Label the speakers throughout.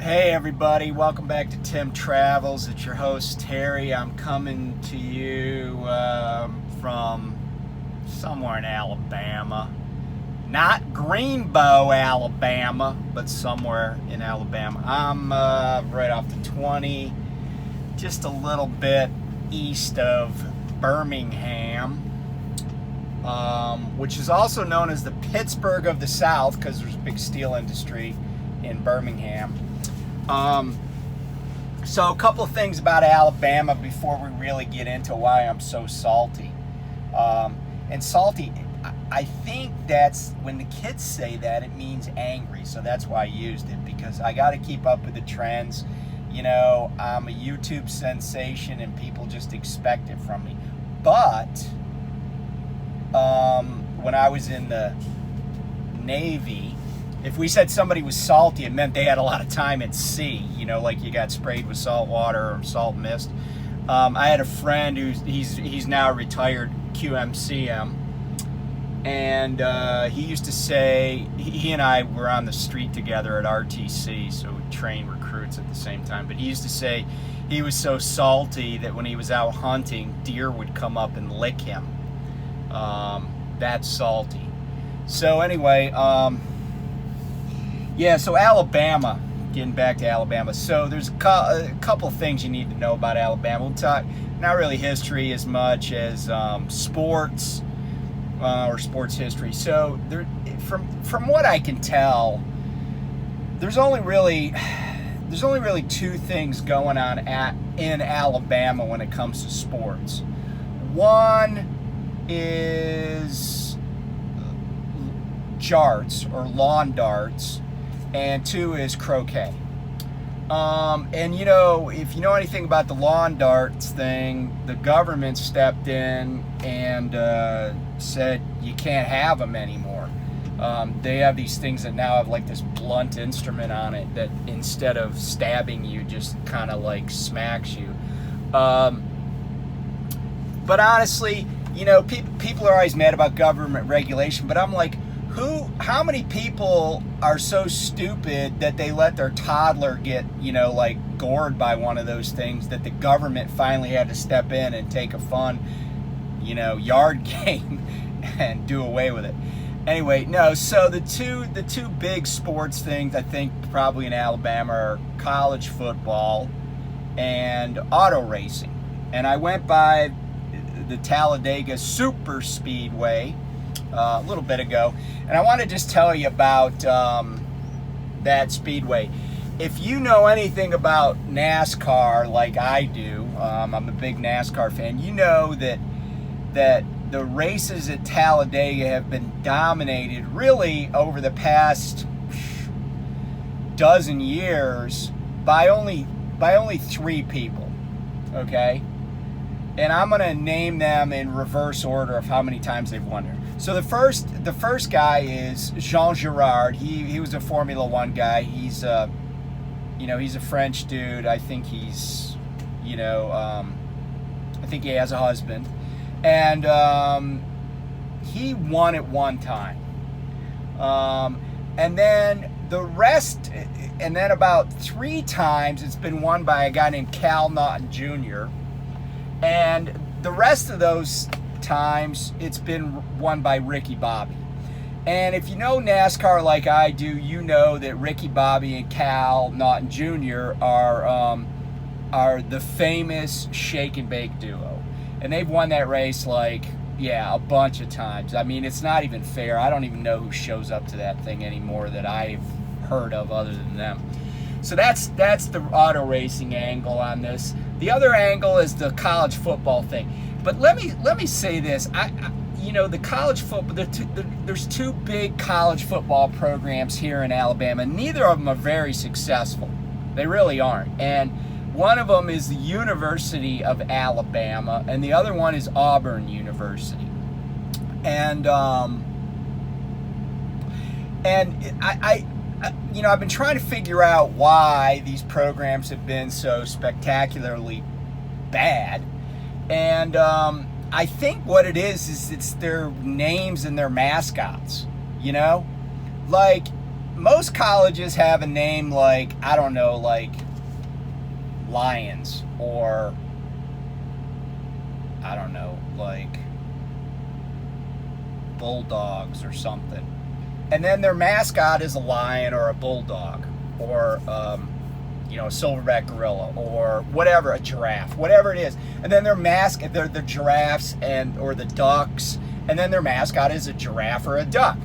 Speaker 1: Hey everybody, welcome back to Tim Travels. It's your host Terry. I'm coming to you from somewhere in Alabama. Not Greenbow, Alabama, but somewhere in Alabama. I'm right off the 20, just a little bit east of Birmingham, which is also known as the Pittsburgh of the South because there's a big steel industry in Birmingham. So a couple of things about Alabama before we really get into why I'm so salty. And salty, I think that's when the kids say that, it means angry. So that's why I used it, because I got to keep up with the trends. You know, I'm a YouTube sensation and people just expect it from me. But when I was in the Navy, if we said somebody was salty, it meant they had a lot of time at sea, you know, like you got sprayed with salt water or salt mist. I had a friend he's now a retired QMCM, and he used to say, he and I were on the street together at RTC, so we trained recruits at the same time, but he used to say he was so salty that when he was out hunting, deer would come up and lick him. That's salty. So anyway, yeah, so Alabama, getting back to Alabama. So there's a couple of things you need to know about Alabama. We'll talk, not really history as much as sports or sports history. So there, from what I can tell, there's only really two things going on in Alabama when it comes to sports. One is jarts or lawn darts, and two is croquet. And you know, if you know anything about the lawn darts thing, the government stepped in and said you can't have them anymore. They have these things that now have like this blunt instrument on it that instead of stabbing you, just kind of like smacks you. But honestly, you know, people are always mad about government regulation, but I'm like, how many people are so stupid that they let their toddler get, you know, like gored by one of those things that the government finally had to step in and take a fun, you know, yard game and do away with it. Anyway, no, so the two big sports things I think probably in Alabama are college football and auto racing. And I went by the Talladega Super Speedway a little bit ago, and I want to just tell you about that speedway. If you know anything about NASCAR like I do, I'm a big NASCAR fan, you know that the races at Talladega have been dominated really over the past dozen years by only three people, okay? And I'm going to name them in reverse order of how many times they've won it. So the first guy is Jean Girard. He was a Formula One guy. He's you know, he's a French dude. I think he's, you know, I think he has a husband, and he won it one time. And then the rest, and then about three times it's been won by a guy named Cal Naughton Jr. And the rest of those times it's been won by Ricky Bobby. And if you know NASCAR like I do, you know that Ricky Bobby and Cal Naughton Jr. are the famous shake and bake duo. And they've won that race like, yeah, a bunch of times. I mean, it's not even fair. I don't even know who shows up to that thing anymore that I've heard of other than them. So that's the auto racing angle on this. The other angle is the college football thing. But let me say this. You know, the college football, there's two big college football programs here in Alabama. Neither of them are very successful. They really aren't. And one of them is the University of Alabama, and the other one is Auburn University. And I you know, I've been trying to figure out why these programs have been so spectacularly bad. And I think what it is it's their names and their mascots, you know? Like, most colleges have a name like, I don't know, like Lions, or I don't know, like Bulldogs or something. And then their mascot is a lion or a bulldog, or you know, a silverback gorilla, or whatever, a giraffe, whatever it is. And then their mascot, they're the giraffes and or the ducks, and then their mascot is a giraffe or a duck.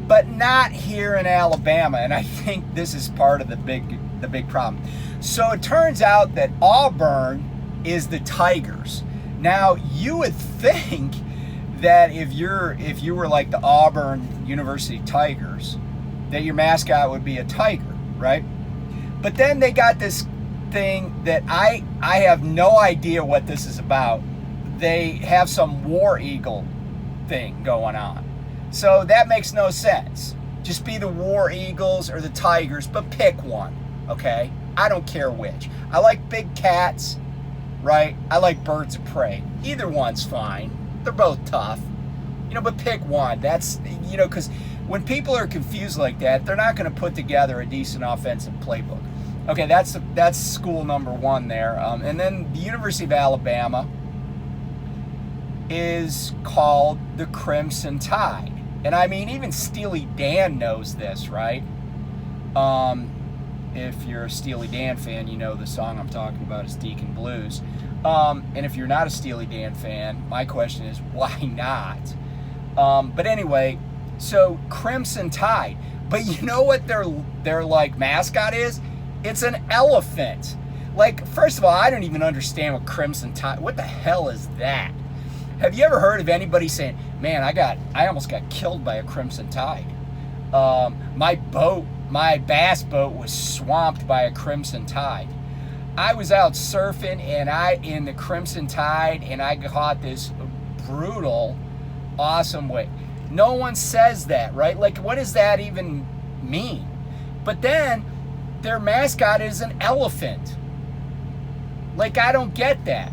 Speaker 1: But not here in Alabama, and I think this is part of the big problem. So it turns out that Auburn is the Tigers. Now you would think that if you were like the Auburn University Tigers, that your mascot would be a tiger, right? But then they got this thing that I have no idea what this is about. They have some war eagle thing going on. So that makes no sense. Just be the War Eagles or the Tigers, but pick one, okay? I don't care which. I like big cats, right? I like birds of prey. Either one's fine. They're both tough. You know, but pick one. That's, you know, because when people are confused like that, they're not going to put together a decent offensive playbook. Okay, that's school number one there. And then the University of Alabama is called the Crimson Tide. And I mean, even Steely Dan knows this, right? If you're a Steely Dan fan, you know the song I'm talking about is Deacon Blues. And if you're not a Steely Dan fan, my question is, why not? But anyway, so Crimson Tide. But you know what their like mascot is? It's an elephant. Like, first of all, I don't even understand what Crimson Tide, what the hell is that? Have you ever heard of anybody saying, man, I almost got killed by a Crimson Tide. My bass boat was swamped by a Crimson Tide. I was out surfing in the Crimson Tide, and I caught this brutal, awesome wave. No one says that, right? Like, what does that even mean? But then their mascot is an elephant. Like, I don't get that.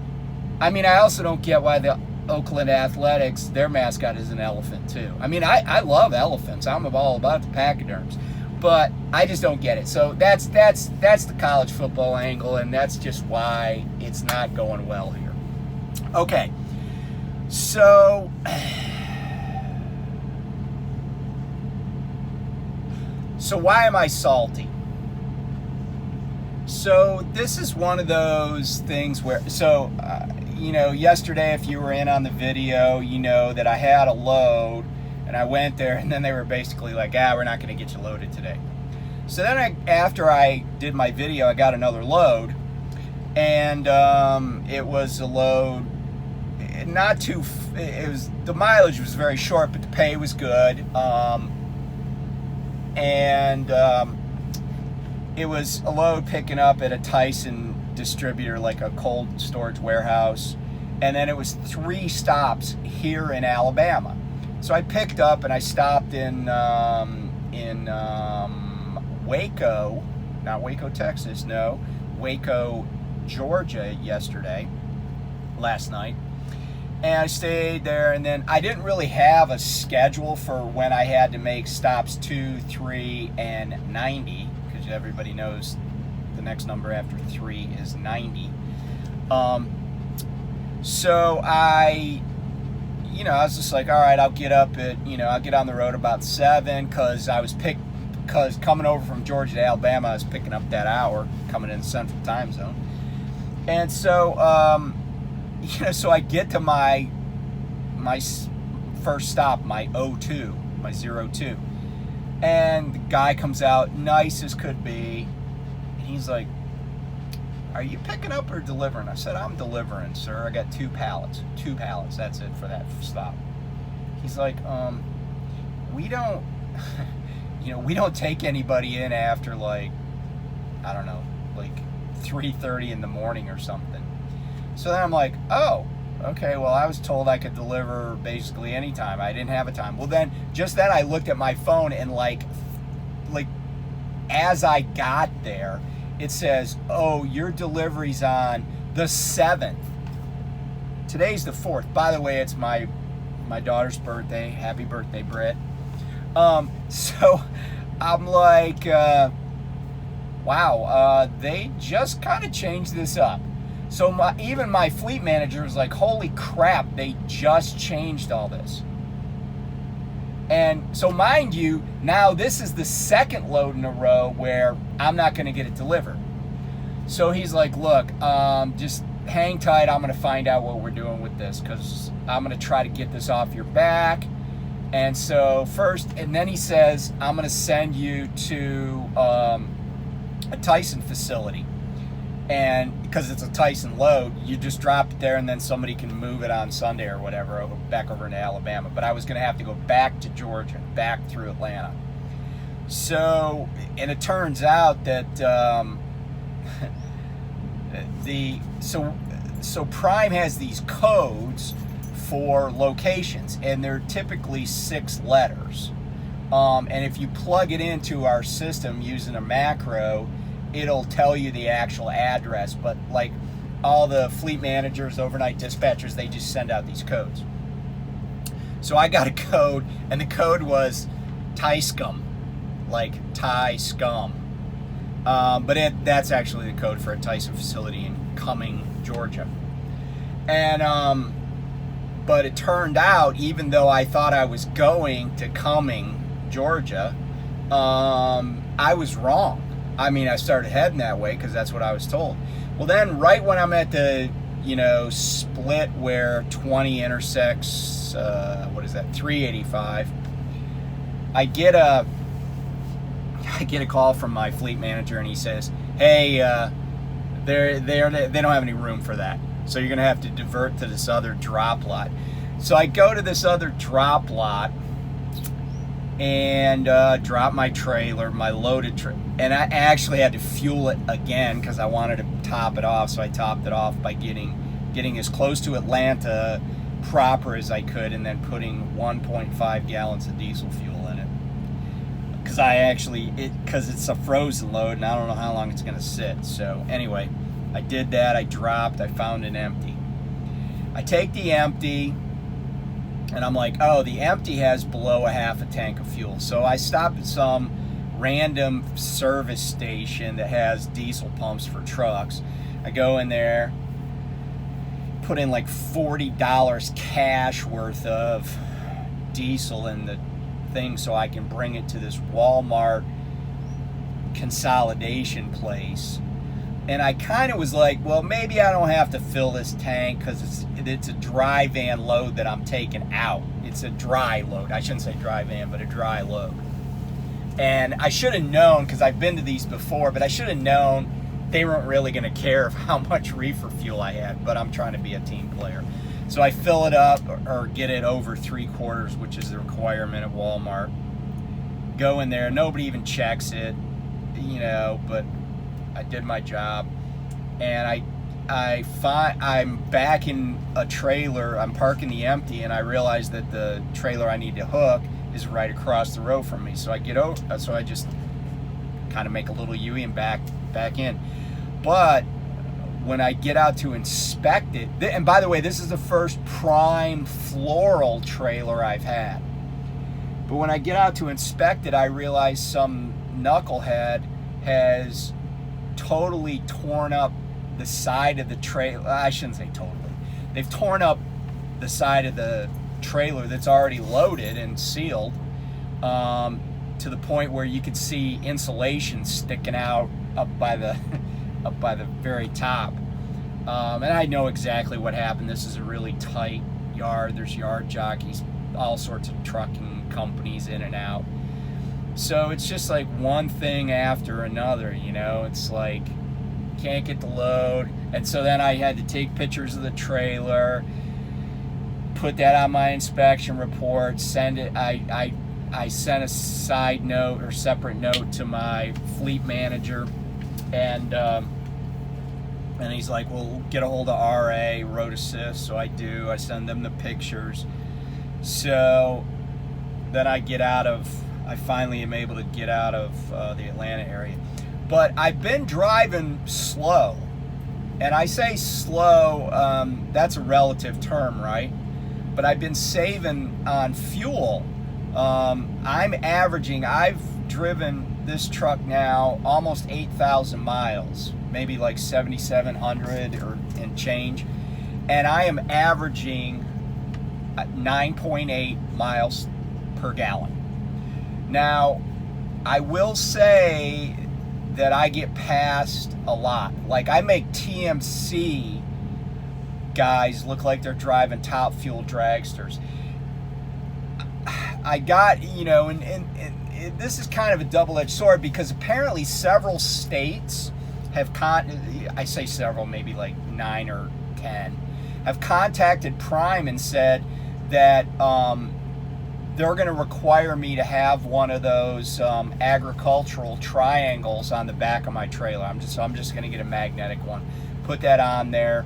Speaker 1: I mean, I also don't get why the Oakland Athletics, their mascot is an elephant too. I mean, I love elephants. I'm all about the pachyderms, but I just don't get it. So that's the college football angle, and that's just why it's not going well here. Okay, so why am I salty? So this is one of those things where, you know, yesterday, if you were in on the video, you know that I had a load, and I went there, and then they were basically like, we're not going to get you loaded today. So then after I did my video, I got another load, and it was a load, the mileage was very short, but the pay was good, and it was a load picking up at a Tyson distributor, like a cold storage warehouse, and then it was 3 stops here in Alabama. So I picked up and I stopped in Waco, not Waco, Texas, no, Waco, Georgia last night, and I stayed there. And then I didn't really have a schedule for when I had to make stops 2, 3, and 90, because everybody knows the next number after 3 is 90. So I was just like, all right, I'll get on the road about 7, because coming over from Georgia to Alabama, I was picking up that hour coming in Central Time Zone. And so, so I get to my first stop, my 02, my 02. And the guy comes out, nice as could be. He's like, are you picking up or delivering? I said, I'm delivering, sir. I got 2 pallets. 2 pallets, that's it for that stop. He's like, we don't, we don't take anybody in after, like, I don't know, like 3:30 in the morning or something. So then I'm like, oh, okay, well, I was told I could deliver basically anytime. I didn't have a time. Well, then I looked at my phone, and like as I got there, it says, oh, your delivery's on the 7th. Today's the 4th. By the way, it's my daughter's birthday. Happy birthday, Britt. So I'm like, wow, they just kind of changed this up. So even my fleet manager was like, holy crap, they just changed all this. And so mind you, now this is the second load in a row where I'm not going to get it delivered. So he's like, look, just hang tight. I'm going to find out what we're doing with this, because I'm going to try to get this off your back. And so first, and then he says, I'm going to send you to a Tyson facility. And because it's a Tyson load, you just drop it there and then somebody can move it on Sunday or whatever back over into Alabama. But I was going to have to go back to Georgia, back through Atlanta. So, and it turns out that so Prime has these codes for locations, and they're typically 6 letters. And if you plug it into our system using a macro, it'll tell you the actual address. But like all the fleet managers, overnight dispatchers, they just send out these codes. So I got a code, and the code was Thai scum, like Thai scum. But that's actually the code for a Tyson facility in Cumming, Georgia. And but it turned out, even though I thought I was going to Cumming, Georgia, I was wrong. I mean, I started heading that way because that's what I was told. Well, then right when I'm at the, split where 20 intersects, 385, I get a call from my fleet manager, and he says, hey, they don't have any room for that. So you're going to have to divert to this other drop lot. So I go to this other drop lot and drop my trailer, my loaded trailer. And I actually had to fuel it again because I wanted to top it off. So I topped it off by getting as close to Atlanta proper as I could, and then putting 1.5 gallons of diesel fuel in it. Because it's a frozen load, and I don't know how long it's going to sit. So anyway, I did that. I dropped. I found an empty. I take the empty, and I'm like, oh, the empty has below a half a tank of fuel. So I stop at some random service station that has diesel pumps for trucks. I go in there, put in like $40 cash worth of diesel in the thing so I can bring it to this Walmart consolidation place. And I kind of was like, well, maybe I don't have to fill this tank because it's a dry van load that I'm taking out. It's a dry load. I shouldn't say dry van, but a dry load. And I should have known, because I've been to these before, but I should have known they weren't really going to care how much reefer fuel I had, but I'm trying to be a team player. So I fill it up or get it over 3/4, which is the requirement at Walmart. Go in there, nobody even checks it, but I did my job. And I'm back in a trailer. I'm parking the empty, and I realize that the trailer I need to hook is right across the road from me. So I get over. So I just kind of make a little U and back in. But when I get out to inspect it, and by the way, this is the first Prime floral trailer I've had. But when I get out to inspect it, I realize some knucklehead has totally torn up the side of the trailer. I shouldn't say totally. They've torn up the side of the trailer that's already loaded and sealed, to the point where you could see insulation sticking out up by the very top. And I know exactly what happened. This is a really tight yard. There's yard jockeys, all sorts of trucking companies in and out. So it's just like one thing after another, It's like, can't get the load. And so then I had to take pictures of the trailer, put that on my inspection report, send it. I sent a side note or separate note to my fleet manager, and he's like, well, get a hold of RA, Road Assist. So I do. I send them the pictures. So then I finally am able to get out of the Atlanta area. But I've been driving slow. And I say slow, that's a relative term, right? But I've been saving on fuel. I've driven this truck now almost 8,000 miles, maybe like 7,700 or and change, and I am averaging 9.8 miles per gallon. Now, I will say that I get passed a lot. Like, I make TMC guys look like they're driving top fuel dragsters. I got, you know, and this is kind of a double-edged sword, because apparently several states have I say several, maybe like 9 or 10, have contacted Prime and said that they're going to require me to have one of those agricultural triangles on the back of my trailer. I'm just going to get a magnetic one, put that on there.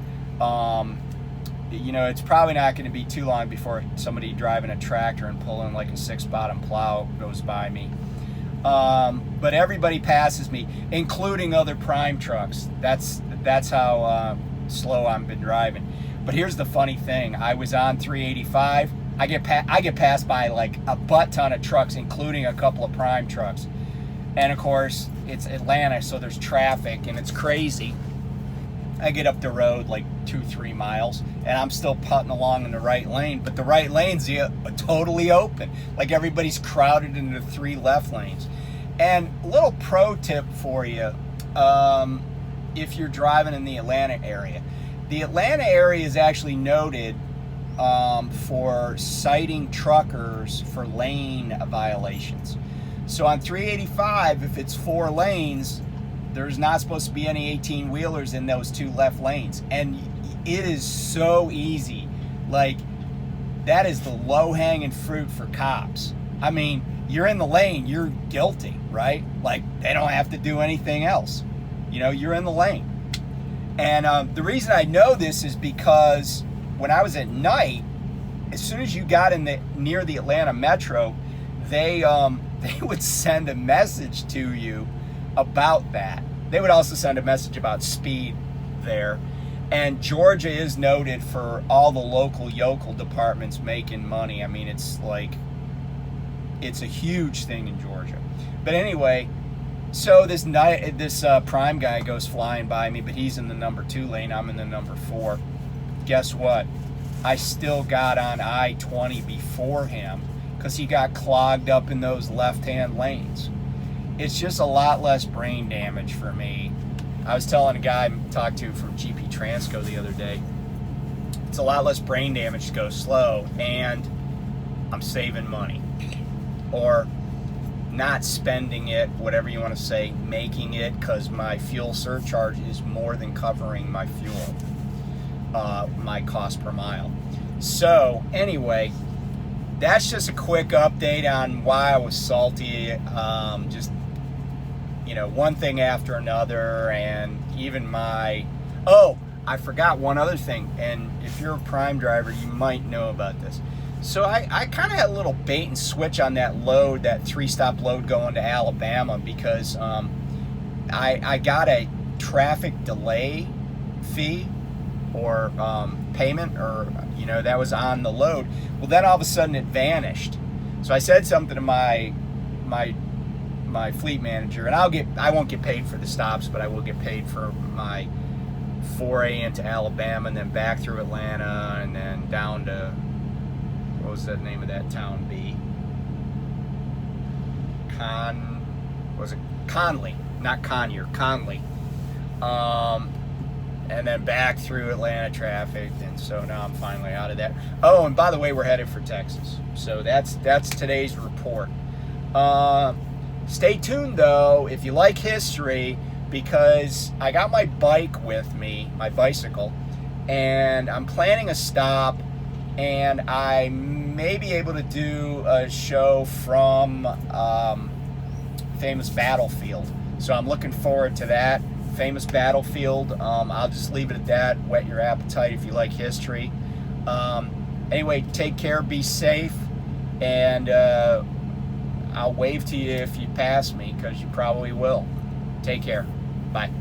Speaker 1: You know, it's probably not going to be too long before somebody driving a tractor and pulling like a 6-bottom plow goes by me. But everybody passes me, including other Prime trucks. That's how slow I've been driving. But here's the funny thing: I was on 385. I get passed by like a butt ton of trucks, including a couple of Prime trucks. And of course, it's Atlanta, so there's traffic and it's crazy. I get up the road like 2-3 miles and I'm still putting along in the right lane, but the right lane's totally open. Like, everybody's crowded into 3 left lanes. And a little pro tip for you, if you're driving in the Atlanta area. The Atlanta area is actually noted for citing truckers for lane violations. So on 385, if it's 4 lanes, there's not supposed to be any 18-wheelers in those 2 left lanes. And it is so easy. Like, that is the low-hanging fruit for cops. I mean, you're in the lane, you're guilty, right? Like, they don't have to do anything else. You know, you're in the lane. And the reason I know this is because when I was at night, as soon as you got in near the Atlanta Metro, they would send a message to you about that. They would also send a message about speed there. And Georgia is noted for all the local yokel departments making money. I mean, it's a huge thing in Georgia. But anyway, so this Prime guy goes flying by me, but he's in the number 2 lane, I'm in the number 4. Guess what? I still got on I-20 before him because he got clogged up in those left-hand lanes. It's just a lot less brain damage for me. I was telling a guy I talked to from GP Transco the other day, it's a lot less brain damage to go slow, and I'm saving money. Or not spending it, whatever you want to say, making it, because my fuel surcharge is more than covering my fuel, my cost per mile. So anyway, that's just a quick update on why I was salty. Just, you know, one thing after another, and even I forgot one other thing, and if you're a Prime driver, you might know about this. So I kind of had a little bait and switch on that load, that 3-stop load going to Alabama, because I got a traffic delay fee or payment, or, you know, that was on the load. Well, then all of a sudden it vanished. So I said something to my fleet manager, and I won't get paid for the stops, but I will get paid for my foray into Alabama and then back through Atlanta and then down to, what was the name of that town? Conley, not Conyer, Conley. And then back through Atlanta traffic, and so now I'm finally out of that. Oh, and by the way, we're headed for Texas. So that's today's report. Stay tuned though, if you like history, because I got my bike with me, my bicycle, and I'm planning a stop, and I may be able to do a show from Famous Battlefield. So I'm looking forward to that. Famous Battlefield. I'll just leave it at that. Whet your appetite if you like history. Anyway, take care, be safe, and I'll wave to you if you pass me, because you probably will. Take care. Bye.